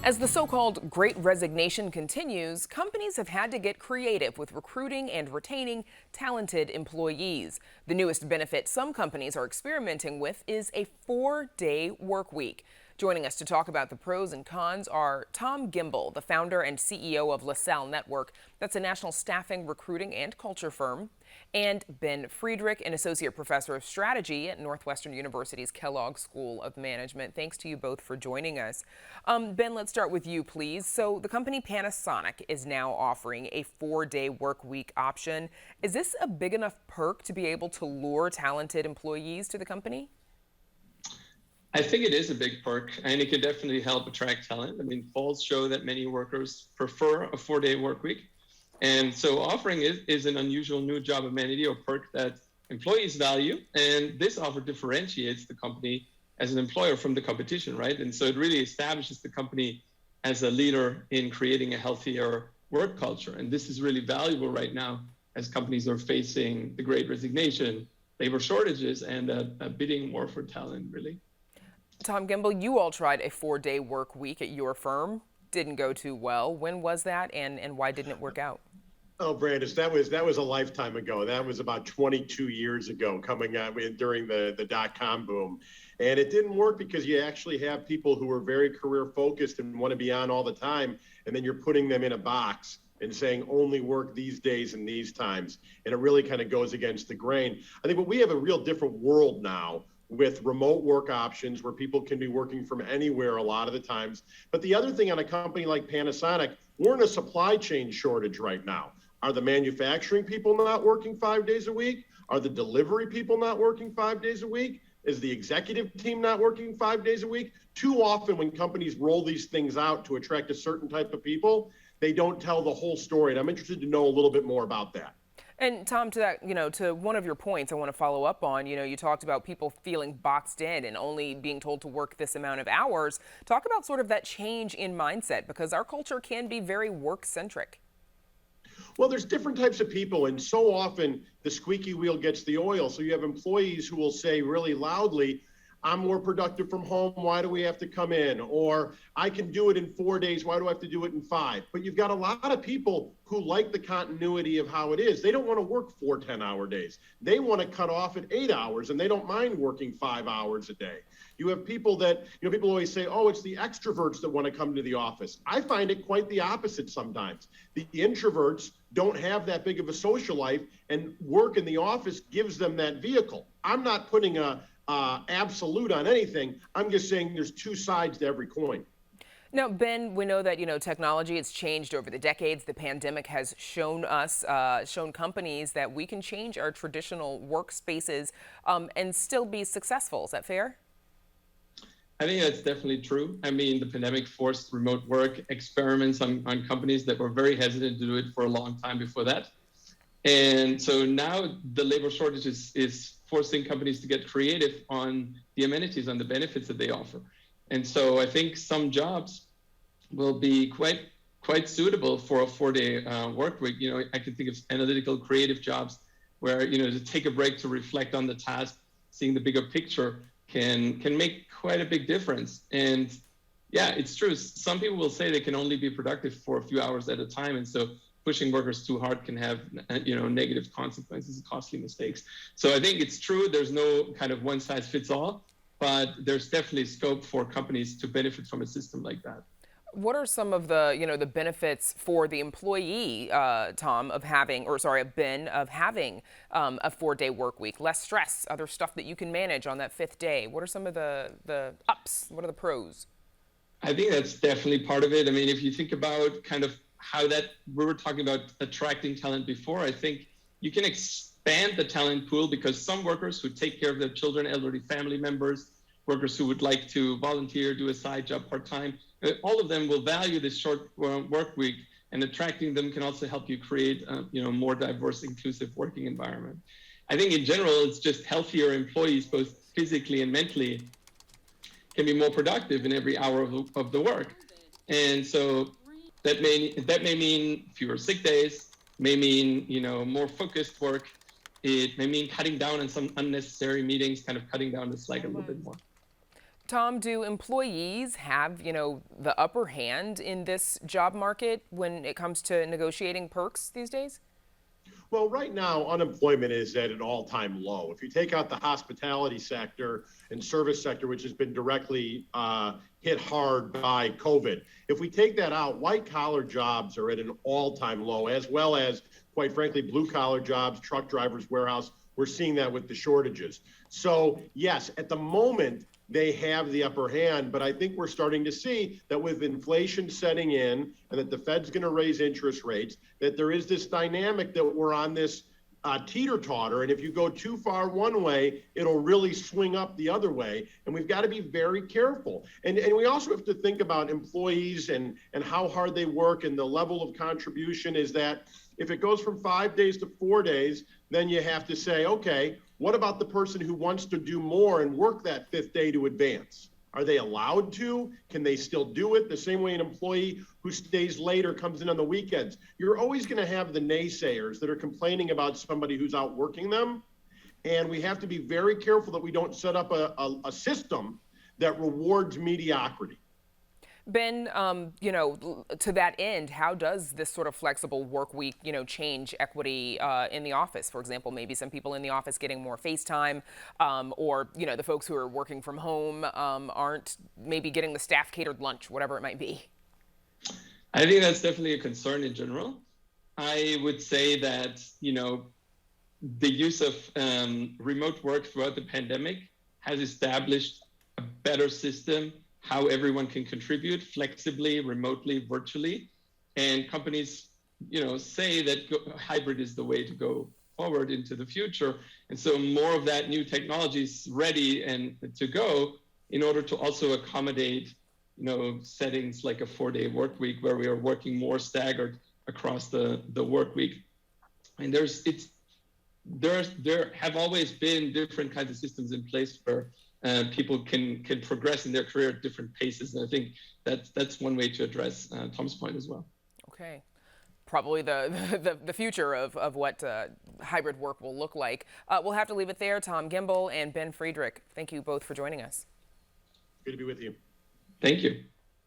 As the so-called Great Resignation continues, companies have had to get creative with recruiting and retaining talented employees. The newest benefit some companies are experimenting with is a 4-day work week. Joining us to talk about the pros and cons are Tom Gimbel, the founder and CEO of LaSalle Network. That's a national staffing, recruiting, and culture firm. And Ben Friedrich, an associate professor of strategy at Northwestern University's Kellogg School of Management. Thanks to you both for joining us. Ben, let's start with you, please. So the company Panasonic is now offering a 4-day work week option. Is this a big enough perk to be able to lure talented employees to the company? I think it is a big perk, and it can definitely help attract talent. I mean, polls show that many workers prefer a 4-day work week. And so offering it is an unusual new job amenity or perk that employees value. And this offer differentiates the company as an employer from the competition, right? And so it really establishes the company as a leader in creating a healthier work culture. And this is really valuable right now as companies are facing the Great Resignation, labor shortages, and a bidding war for talent, really. Tom Gimbel, you all tried a 4-day work week at your firm. Didn't go too well. When was that, and why didn't it work out? Oh, Brandis, that was a lifetime ago. That was about 22 years ago, coming out during the dot-com boom. And it didn't work because you actually have people who are very career focused and want to be on all the time. And then you're putting them in a box and saying only work these days and these times. And it really kind of goes against the grain. I think we have a real different world now with remote work options where people can be working from anywhere a lot of the times. But the other thing on a company like Panasonic, we're in a supply chain shortage right now. Are the manufacturing people not working 5 days a week? Are the delivery people not working 5 days a week? Is the executive team not working 5 days a week? Too often when companies roll these things out to attract a certain type of people, they don't tell the whole story. And I'm interested to know a little bit more about that. And Tom, to that, to one of your points I want to follow up on, you talked about people feeling boxed in and only being told to work this amount of hours. Talk about sort of that change in mindset, because our culture can be very work-centric. Well, there's different types of people, and so often the squeaky wheel gets the oil. So you have employees who will say really loudly, I'm more productive from home, why do we have to come in? Or I can do it in 4 days, why do I have to do it in 5? But you've got a lot of people who like the continuity of how it is. They don't want to work 4 10-hour days. They want to cut off at 8 hours, and they don't mind working 5 hours a day. You have people that, people always say, oh, it's the extroverts that want to come to the office. I find it quite the opposite sometimes. The introverts don't have that big of a social life, and work in the office gives them that vehicle. I'm not putting a absolute on anything. I'm just saying there's two sides to every coin. Now, Ben, we know that, technology has changed over the decades. The pandemic has shown companies that we can change our traditional workspaces and still be successful. Is that fair? I think that's definitely true. I mean, the pandemic forced remote work experiments on companies that were very hesitant to do it for a long time before that. And so now the labor shortage is forcing companies to get creative on the amenities, on the benefits that they offer. And so I think some jobs will be quite suitable for a 4-day work week. I can think of analytical, creative jobs where, to take a break to reflect on the task, seeing the bigger picture can make quite a big difference. And yeah, it's true. Some people will say they can only be productive for a few hours at a time. And so pushing workers too hard can have, negative consequences and costly mistakes. So I think it's true. There's no kind of one size fits all, but there's definitely scope for companies to benefit from a system like that. What are some of the, the benefits for the employee, Tom, Ben, of having a 4-day work week? Less stress, other stuff that you can manage on that 5th day. What are some of the ups? What are the pros? I think that's definitely part of it. I mean, if you think about kind of how that, we were talking about attracting talent before, I think you can expand the talent pool because some workers who take care of their children, elderly family members, workers who would like to volunteer, do a side job part-time, all of them will value this short work week, and attracting them can also help you create a more diverse, inclusive working environment. I think in general, it's just healthier employees, both physically and mentally, can be more productive in every hour of the work. And so that may mean fewer sick days, may mean more focused work. It may mean cutting down on some unnecessary meetings, kind of cutting down the slack a little bit more. Tom, do employees have, the upper hand in this job market when it comes to negotiating perks these days? Well, right now, unemployment is at an all-time low. If you take out the hospitality sector and service sector, which has been directly hit hard by COVID, if we take that out, white-collar jobs are at an all-time low, as well as, quite frankly, blue-collar jobs, truck drivers, warehouse. We're seeing that with the shortages. So, yes, at the moment, they have the upper hand, but I think we're starting to see that with inflation setting in and that the Fed's going to raise interest rates, that there is this dynamic that we're on this teeter-totter. And if you go too far one way, it'll really swing up the other way. And we've got to be very careful. And we also have to think about employees and how hard they work and the level of contribution is that if it goes from 5 days to 4 days, then you have to say, okay, what about the person who wants to do more and work that 5th day to advance? Are they allowed to? Can they still do it? The same way an employee who stays late or comes in on the weekends. You're always going to have the naysayers that are complaining about somebody who's outworking them. And we have to be very careful that we don't set up a system that rewards mediocrity. Ben, to that end, how does this sort of flexible work week, change equity in the office? For example, maybe some people in the office getting more face time, or, the folks who are working from home aren't maybe getting the staff catered lunch, whatever it might be. I think that's definitely a concern in general. I would say that, the use of remote work throughout the pandemic has established a better system how everyone can contribute flexibly, remotely, virtually. And companies, say that hybrid is the way to go forward into the future. And so more of that new technology is ready and to go in order to also accommodate, settings like a 4-day work week where we are working more staggered across the work week. And there have always been different kinds of systems in place where people can progress in their career at different paces. And I think that's one way to address Tom's point as well. Okay. Probably the future of what hybrid work will look like. We'll have to leave it there. Tom Gimbel and Ben Friedrich, thank you both for joining us. Good to be with you. Thank you.